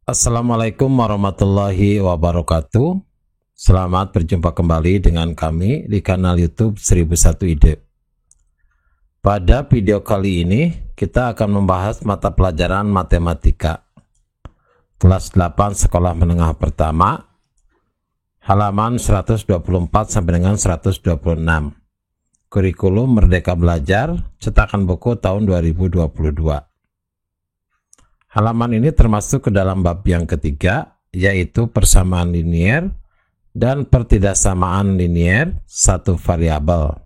Assalamualaikum warahmatullahi wabarakatuh. Selamat berjumpa kembali dengan kami di kanal YouTube 1001 Ide. Pada video kali ini kita akan membahas mata pelajaran matematika kelas 8 sekolah menengah pertama, halaman 124 sampai dengan 126. Kurikulum Merdeka Belajar, cetakan buku tahun 2022. Halaman ini termasuk ke dalam bab yang ketiga, yaitu persamaan linier dan pertidaksamaan linier satu variabel.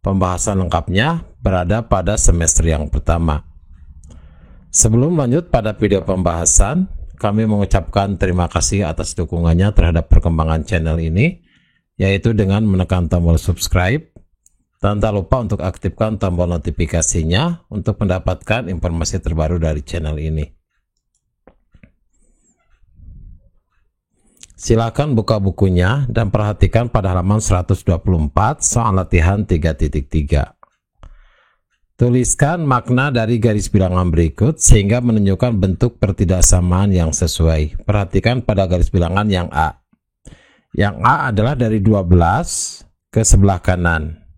Pembahasan lengkapnya berada pada semester yang pertama. Sebelum lanjut pada video pembahasan, kami mengucapkan terima kasih atas dukungannya terhadap perkembangan channel ini, yaitu dengan menekan tombol subscribe. Dan tak lupa untuk aktifkan tombol notifikasinya untuk mendapatkan informasi terbaru dari channel ini. Silakan buka bukunya dan perhatikan pada halaman 124 soal latihan 3.3. Tuliskan makna dari garis bilangan berikut sehingga menunjukkan bentuk pertidaksamaan yang sesuai. Perhatikan pada garis bilangan yang A. Yang A adalah dari 12 ke sebelah kanan.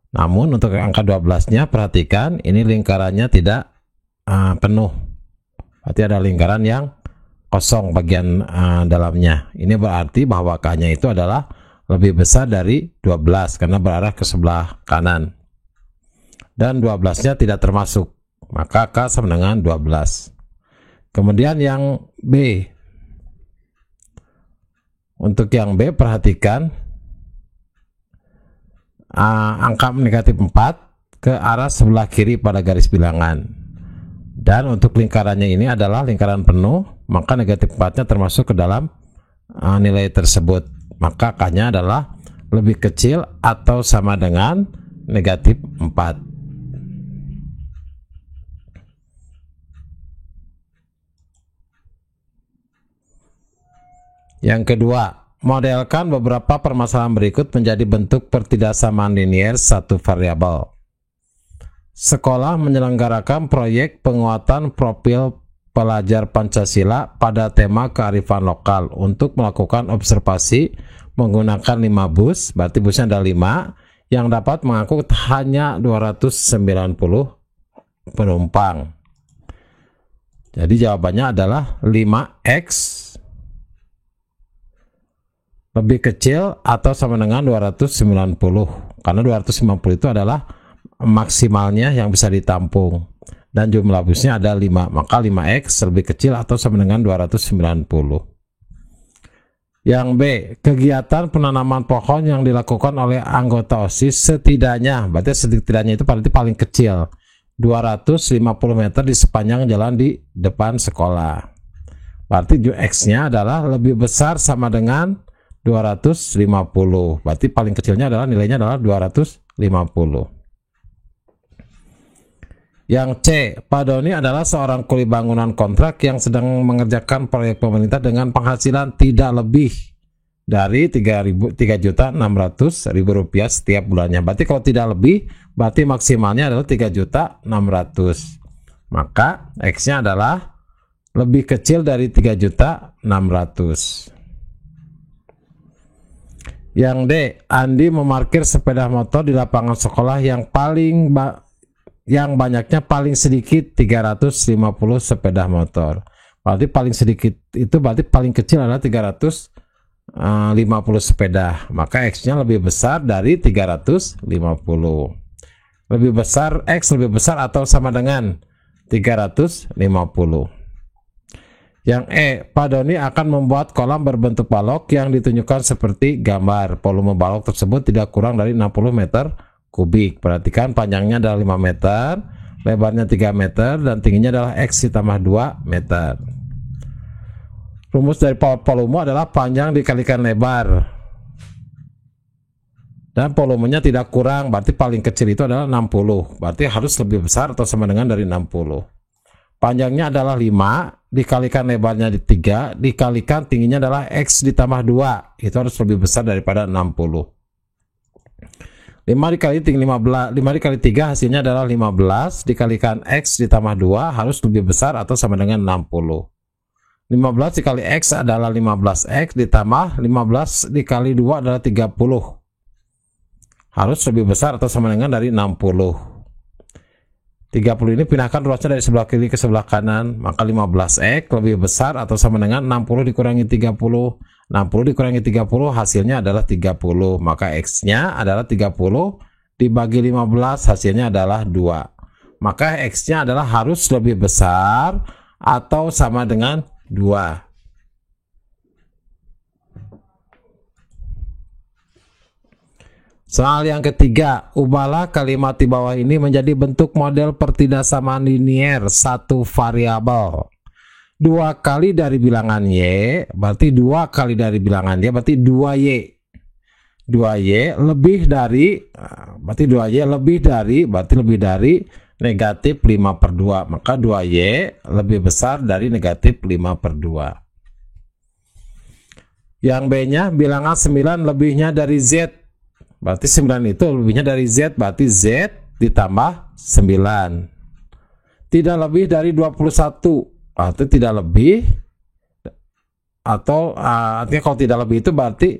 Namun untuk angka 12-nya perhatikan ini lingkarannya tidak penuh. Berarti ada lingkaran yang kosong bagian dalamnya. Ini berarti bahwa K-nya itu adalah lebih besar dari 12 karena berarah ke sebelah kanan. Dan 12-nya tidak termasuk. Maka K sama dengan 12. Kemudian yang B. Untuk yang B perhatikan angka negatif 4 ke arah sebelah kiri pada garis bilangan, dan untuk lingkarannya ini adalah lingkaran penuh, maka negatif 4 nya termasuk ke dalam nilai tersebut, maka K-nya adalah lebih kecil atau sama dengan negatif 4. Yang kedua, modelkan beberapa permasalahan berikut menjadi bentuk pertidaksamaan linier satu variabel. Sekolah menyelenggarakan proyek penguatan profil pelajar Pancasila pada tema kearifan lokal untuk melakukan observasi menggunakan 5 bus, berarti busnya ada 5, yang dapat mengangkut hanya 290 penumpang. Jadi jawabannya adalah 5X lebih kecil atau sama dengan 290, karena 290 itu adalah maksimalnya yang bisa ditampung dan jumlah busnya ada 5, maka 5X lebih kecil atau sama dengan 290. Yang B, kegiatan penanaman pohon yang dilakukan oleh anggota OSIS setidaknya, berarti setidaknya itu berarti paling kecil 250 meter di sepanjang jalan di depan sekolah, berarti X-nya adalah lebih besar sama dengan 250, berarti paling kecilnya adalah nilainya adalah 250. Yang C, Pak Doni adalah seorang kuli bangunan kontrak yang sedang mengerjakan proyek pemerintah dengan penghasilan tidak lebih dari 3.600.000 rupiah setiap bulannya. Berarti kalau tidak lebih, berarti maksimalnya adalah 3.600.000. Maka X-nya adalah lebih kecil dari 3.600.000. Yang D, Andi memarkir sepeda motor di lapangan sekolah yang banyaknya paling sedikit 350 sepeda motor. Berarti paling sedikit itu berarti paling kecil adalah 350 sepeda. Maka X-nya lebih besar dari 350. Lebih besar, X lebih besar atau sama dengan 350. Yang E, Pak Doni akan membuat kolam berbentuk balok yang ditunjukkan seperti gambar. Volume balok tersebut tidak kurang dari 60 meter kubik. Perhatikan panjangnya adalah 5 meter, lebarnya 3 meter, dan tingginya adalah X ditambah 2 meter. Rumus dari volume adalah panjang dikalikan lebar. Dan volumenya tidak kurang, berarti paling kecil itu adalah 60. Berarti harus lebih besar atau sama dengan dari 60. Panjangnya adalah 5, dikalikan lebarnya di 3, dikalikan tingginya adalah X ditambah 2. Itu harus lebih besar daripada 60. 5 dikali 3 hasilnya adalah 15, dikalikan X ditambah 2 harus lebih besar atau sama dengan 60. 15 dikali X adalah 15X ditambah 15 dikali 2 adalah 30. Harus lebih besar atau sama dengan dari 60. 30 ini pindahkan ruasnya dari sebelah kiri ke sebelah kanan, maka 15X lebih besar atau sama dengan 60 dikurangi 30. 60 dikurangi 30 hasilnya adalah 30, maka X-nya adalah 30 dibagi 15 hasilnya adalah 2. Maka X-nya adalah harus lebih besar atau sama dengan 2. Soal yang ketiga, ubahlah kalimat di bawah ini menjadi bentuk model pertidaksamaan linier satu variabel. 2 kali dari bilangan Y, berarti 2 kali dari bilangan Y, berarti 2Y. 2Y lebih dari, berarti 2Y lebih dari, berarti lebih dari negatif 5/2. Maka 2Y lebih besar dari negatif 5/2. Yang B-nya bilangan 9 lebihnya dari Z. Berarti 9 itu lebihnya dari Z, berarti Z ditambah 9. Tidak lebih dari 21, atau tidak lebih, atau artinya kalau tidak lebih itu berarti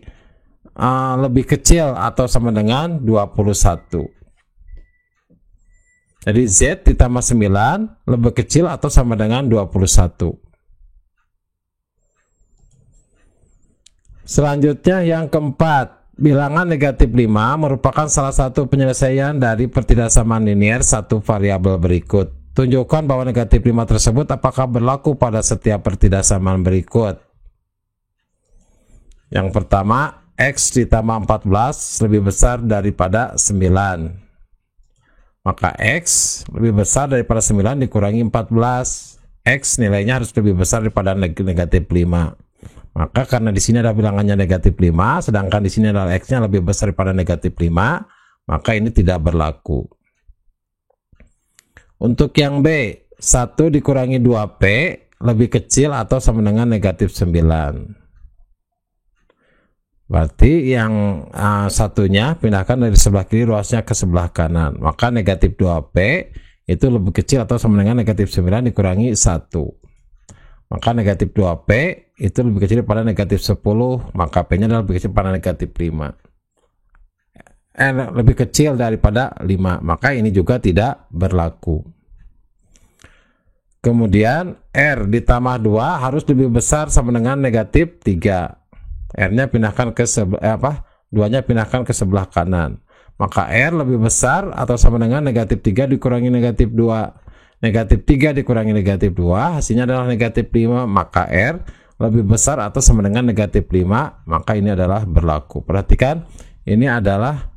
lebih kecil atau sama dengan 21. Jadi Z ditambah 9 lebih kecil atau sama dengan 21. Selanjutnya yang keempat, bilangan negatif 5 merupakan salah satu penyelesaian dari pertidaksamaan linier satu variabel berikut. Tunjukkan bahwa negatif 5 tersebut apakah berlaku pada setiap pertidaksamaan berikut. Yang pertama, X ditambah 14 lebih besar daripada 9. Maka X lebih besar daripada 9 dikurangi 14. X nilainya harus lebih besar daripada negatif 5. Maka karena di sini ada bilangannya negatif 5, sedangkan di sini adalah X-nya lebih besar daripada negatif 5, maka ini tidak berlaku. Untuk yang B, 1 dikurangi 2P lebih kecil atau sama dengan negatif 9. Berarti yang satunya pindahkan dari sebelah kiri ruasnya ke sebelah kanan. Maka negatif 2P itu lebih kecil atau sama dengan negatif 9 dikurangi 1. Maka negatif 2P itu lebih kecil daripada negatif 10, maka P-nya adalah lebih kecil daripada negatif 5. Lebih kecil daripada 5, maka ini juga tidak berlaku. Kemudian R ditambah 2 harus lebih besar sama dengan negatif 3. R-nya pindahkan ke sebelah 2-nya pindahkan ke sebelah kanan. Maka R lebih besar atau sama dengan negatif 3 dikurangi negatif 2. Negatif 3 dikurangi negatif 2 hasilnya adalah negatif 5, maka R lebih besar atau sama dengan negatif 5, maka ini adalah berlaku. Perhatikan, ini adalah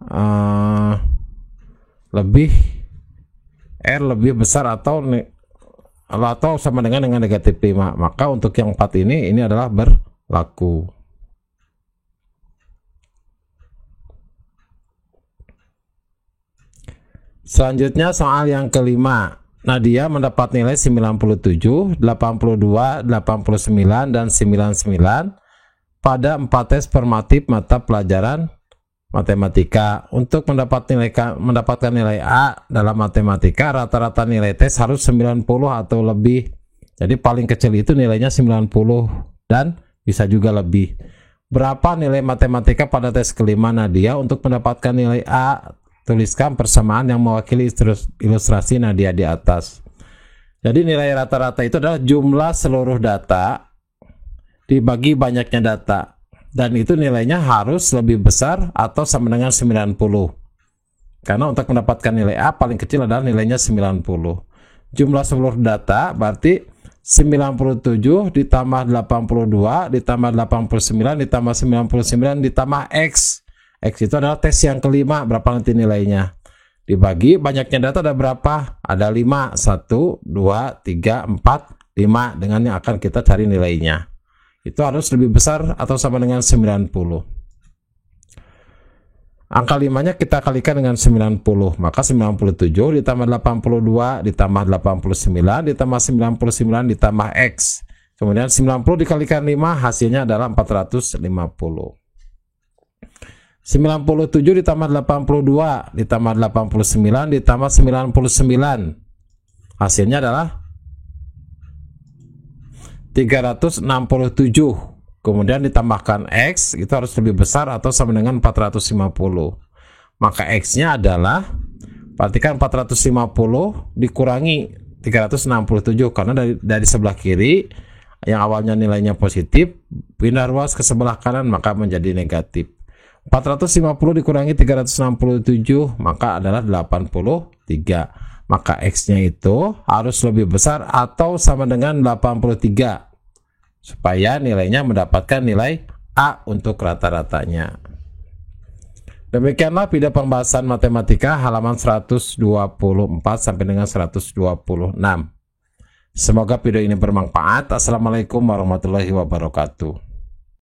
R lebih besar atau sama dengan negatif 5, maka untuk yang 4 ini adalah berlaku. Selanjutnya soal yang kelima. Nadia mendapat nilai 97, 82, 89, dan 99 pada 4 tes formatif mata pelajaran matematika. Untuk mendapatkan nilai A dalam matematika, rata-rata nilai tes harus 90 atau lebih. Jadi paling kecil itu nilainya 90 dan bisa juga lebih. Berapa nilai matematika pada tes kelima Nadia? Untuk mendapatkan nilai A, tuliskan persamaan yang mewakili ilustrasi Nadia di atas. Jadi nilai rata-rata itu adalah jumlah seluruh data dibagi banyaknya data, dan itu nilainya harus lebih besar atau sama dengan 90. Karena untuk mendapatkan nilai A paling kecil adalah nilainya 90. Jumlah seluruh data berarti 97 ditambah 82 ditambah 89 ditambah 99 ditambah X. X itu adalah tes yang kelima, berapa nanti nilainya. Dibagi banyaknya data ada berapa? Ada 5, 1, 2, 3, 4, 5, dengan yang akan kita cari nilainya. Itu harus lebih besar atau sama dengan 90. Angka 5-nya kita kalikan dengan 90, maka 97 ditambah 82 ditambah 89 ditambah 99 ditambah X. Kemudian 90 dikalikan 5 hasilnya adalah 450. 97 ditambah 82 ditambah 89 ditambah 99 hasilnya adalah 367, kemudian ditambahkan X, itu harus lebih besar atau sama dengan 450. Maka X-nya adalah, perhatikan 450 dikurangi 367, karena dari sebelah kiri yang awalnya nilainya positif pindah ruas ke sebelah kanan maka menjadi negatif. 450 dikurangi 367 maka adalah 83. Maka X-nya itu harus lebih besar atau sama dengan 83 supaya nilainya mendapatkan nilai A untuk rata-ratanya. Demikianlah video pembahasan matematika halaman 124 sampai dengan 126. Semoga video ini bermanfaat. Assalamualaikum warahmatullahi wabarakatuh.